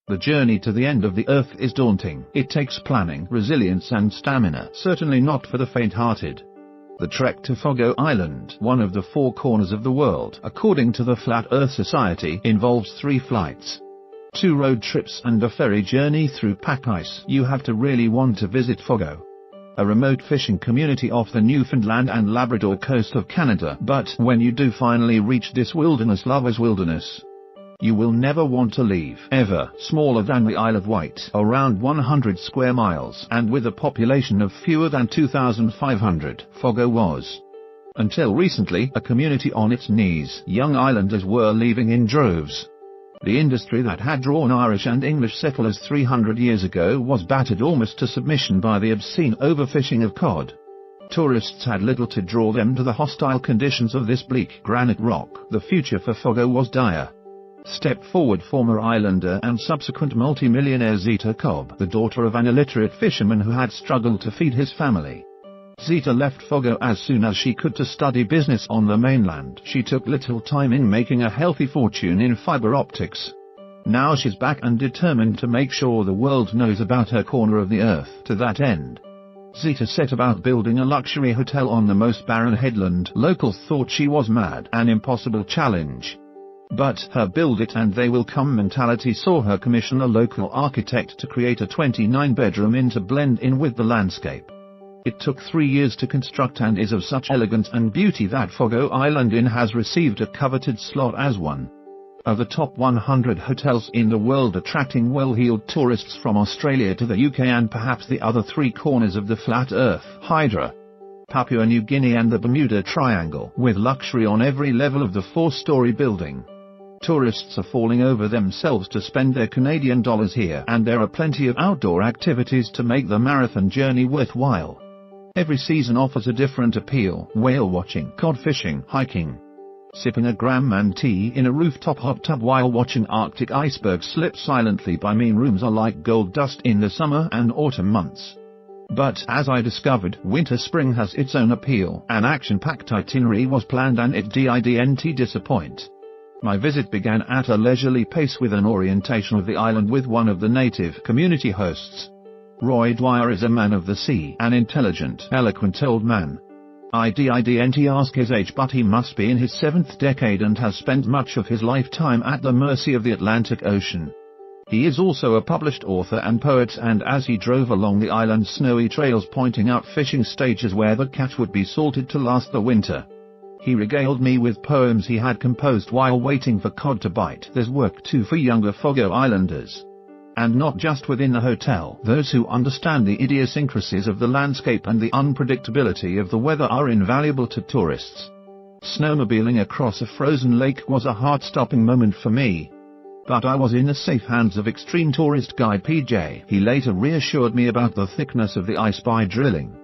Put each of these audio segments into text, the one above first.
The journey to the end of the earth is daunting. It takes planning, resilience and stamina, certainly not for the faint-hearted. The trek to Fogo Island, one of the four corners of the world, according to the Flat Earth Society, involves 3 flights, 2 road trips and a ferry journey through pack ice. You have to really want to visit Fogo, a remote fishing community off the Newfoundland and Labrador coast of Canada. But when you do finally reach this wilderness lover's wilderness, you will never want to leave, ever. Smaller than the Isle of Wight, around 100 square miles, and with a population of fewer than 2,500, Fogo was, until recently, a community on its knees. Young islanders were leaving in droves. The industry that had drawn Irish and English settlers 300 years ago was battered almost to submission by the obscene overfishing of cod. Tourists had little to draw them to the hostile conditions of this bleak granite rock. The future for Fogo was dire. Step forward former islander and subsequent multi-millionaire Zita Cobb, the daughter of an illiterate fisherman who had struggled to feed his family. Zita left Fogo as soon as she could to study business on the mainland. She took little time in making a healthy fortune in fiber optics. Now she's back and determined to make sure the world knows about her corner of the earth. To that end, Zita set about building a luxury hotel on the most barren headland. Locals thought she was mad, an impossible challenge. But her build it and they will come mentality saw her commission a local architect to create a 29-bedroom inn to blend in with the landscape. It took 3 years to construct and is of such elegance and beauty that Fogo Island Inn has received a coveted slot as one of the top 100 hotels in the world, attracting well-heeled tourists from Australia to the UK and perhaps the other 3 corners of the flat earth, Hydra, Papua New Guinea and the Bermuda Triangle, with luxury on every level of the 4-story building. Tourists are falling over themselves to spend their Canadian dollars here, and there are plenty of outdoor activities to make the marathon journey worthwhile. Every season offers a different appeal: whale watching, cod fishing, hiking, sipping a graham tea in a rooftop hot tub while watching Arctic icebergs slip silently by. Mean rooms are like gold dust in the summer and autumn months. But, as I discovered, winter-spring has its own appeal. An action-packed itinerary was planned and it didn't disappoint. My visit began at a leisurely pace with an orientation of the island with one of the native community hosts. Roy Dwyer is a man of the sea, an intelligent, eloquent old man. I didn't ask his age, but he must be in his 7th decade and has spent much of his lifetime at the mercy of the Atlantic Ocean. He is also a published author and poet, and as he drove along the island's snowy trails pointing out fishing stages where the catch would be salted to last the winter, he regaled me with poems he had composed while waiting for cod to bite. There's work too for younger Fogo Islanders. And not just within the hotel. Those who understand the idiosyncrasies of the landscape and the unpredictability of the weather are invaluable to tourists. Snowmobiling across a frozen lake was a heart-stopping moment for me. But I was in the safe hands of extreme tourist guide PJ. He later reassured me about the thickness of the ice by drilling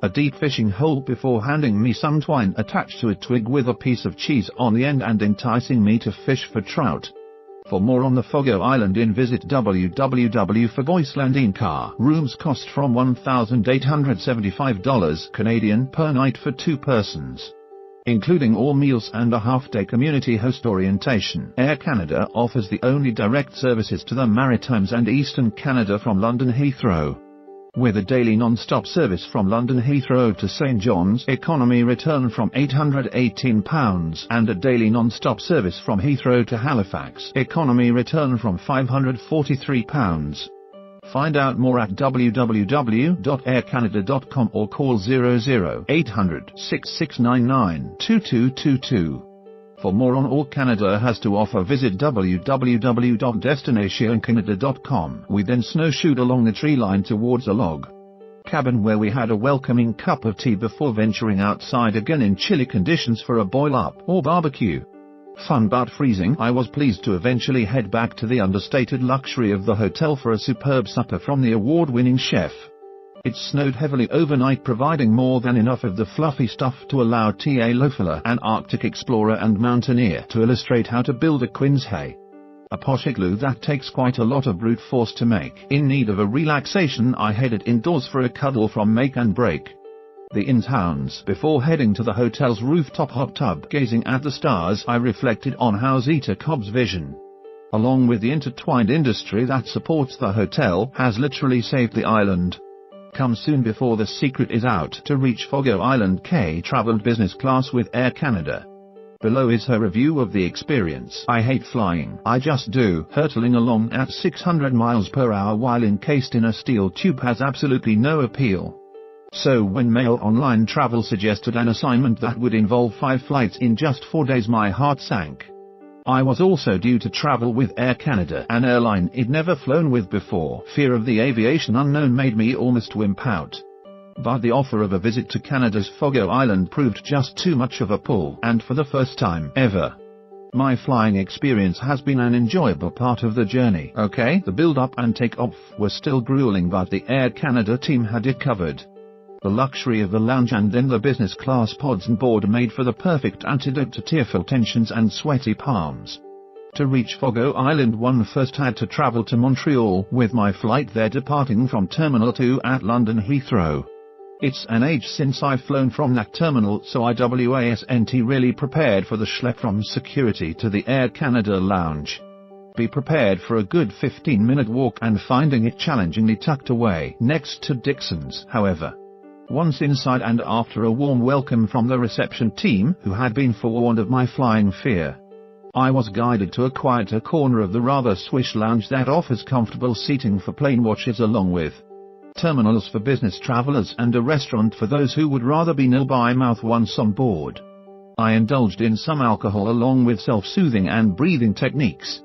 a deep fishing hole before handing me some twine attached to a twig with a piece of cheese on the end and enticing me to fish for trout. For more on the Fogo Island Inn, visit www.fogoisland.com. Rooms cost from $1,875 Canadian per night for 2 persons, including all meals and a half-day community host orientation. Air Canada offers the only direct services to the Maritimes and Eastern Canada from London Heathrow, with a daily non-stop service from London Heathrow to St John's, economy return from £818, and a daily non-stop service from Heathrow to Halifax, economy return from £543. Find out more at www.aircanada.com or call 00800 6699 2222. For more on all Canada has to offer, visit www.destinationcanada.com. We then snowshoed along the tree line towards a log cabin where we had a welcoming cup of tea before venturing outside again in chilly conditions for a boil-up or barbecue. Fun but freezing. I was pleased to eventually head back to the understated luxury of the hotel for a superb supper from the award-winning chef. It snowed heavily overnight, providing more than enough of the fluffy stuff to allow T.A. Loeffler, an Arctic explorer and mountaineer, to illustrate how to build a quince hay, a posh igloo that takes quite a lot of brute force to make. In need of a relaxation, I headed indoors for a cuddle from make and break the inn's hounds. Before heading to the hotel's rooftop hot tub, gazing at the stars, I reflected on how Zita Cobb's vision along with the intertwined industry that supports the hotel, has literally saved the island. Come soon before the secret is out. To reach Fogo Island, Kay traveled business class with Air Canada. Below is her review of the experience. I hate flying. I just do. Hurtling along at 600 miles per hour while encased in a steel tube has absolutely no appeal. So when Mail Online Travel suggested an assignment that would involve 5 flights in just 4 days, my heart sank. I was also due to travel with Air Canada, an airline I'd never flown with before. Fear of the aviation unknown made me almost wimp out. But the offer of a visit to Canada's Fogo Island proved just too much of a pull, and for the first time ever, my flying experience has been an enjoyable part of the journey. Okay, the build-up and take-off was still grueling, but the Air Canada team had it covered. The luxury of the lounge and then the business class pods and board made for the perfect antidote to tearful tensions and sweaty palms. To reach Fogo Island, one first had to travel to Montreal, with my flight there departing from Terminal 2 at London Heathrow. It's an age since I've flown from that terminal, so I wasn't really prepared for the schlep from security to the Air Canada lounge. Be prepared for a good 15-minute walk and finding it challengingly tucked away next to Dixon's, however. Once inside and after a warm welcome from the reception team, who had been forewarned of my flying fear, I was guided to a quieter corner of the rather swish lounge that offers comfortable seating for plane watchers, along with terminals for business travelers and a restaurant for those who would rather be nil by mouth once on board. I indulged in some alcohol along with self-soothing and breathing techniques.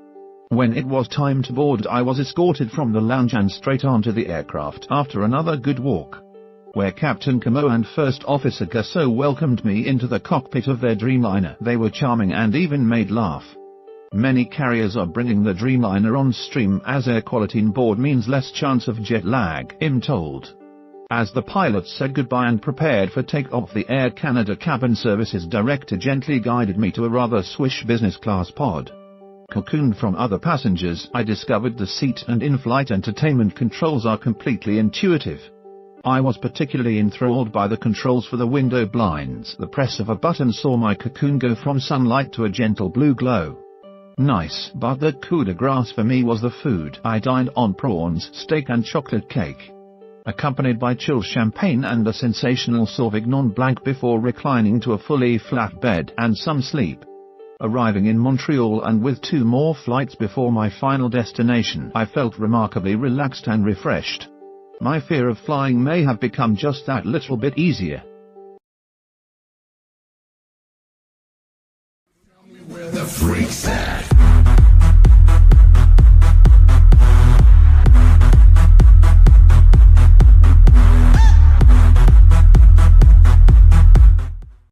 When it was time to board, I was escorted from the lounge and straight onto the aircraft after another good walk, where Captain Camo and First Officer Gasso welcomed me into the cockpit of their Dreamliner. They were charming and even made laugh. Many carriers are bringing the Dreamliner on stream, as air quality on board means less chance of jet lag, I'm told. As the pilots said goodbye and prepared for takeoff, the Air Canada cabin services director gently guided me to a rather swish business class pod. Cocooned from other passengers, I discovered the seat and in-flight entertainment controls are completely intuitive. I was particularly enthralled by the controls for the window blinds. The press of a button saw my cocoon go from sunlight to a gentle blue glow. Nice, but the coup de grace for me was the food. I dined on prawns, steak and chocolate cake, accompanied by chilled champagne and a sensational Sauvignon Blanc before reclining to a fully flat bed and some sleep. Arriving in Montreal and with 2 more flights before my final destination, I felt remarkably relaxed and refreshed. My fear of flying may have become just that little bit easier. Tell me where the freak's at.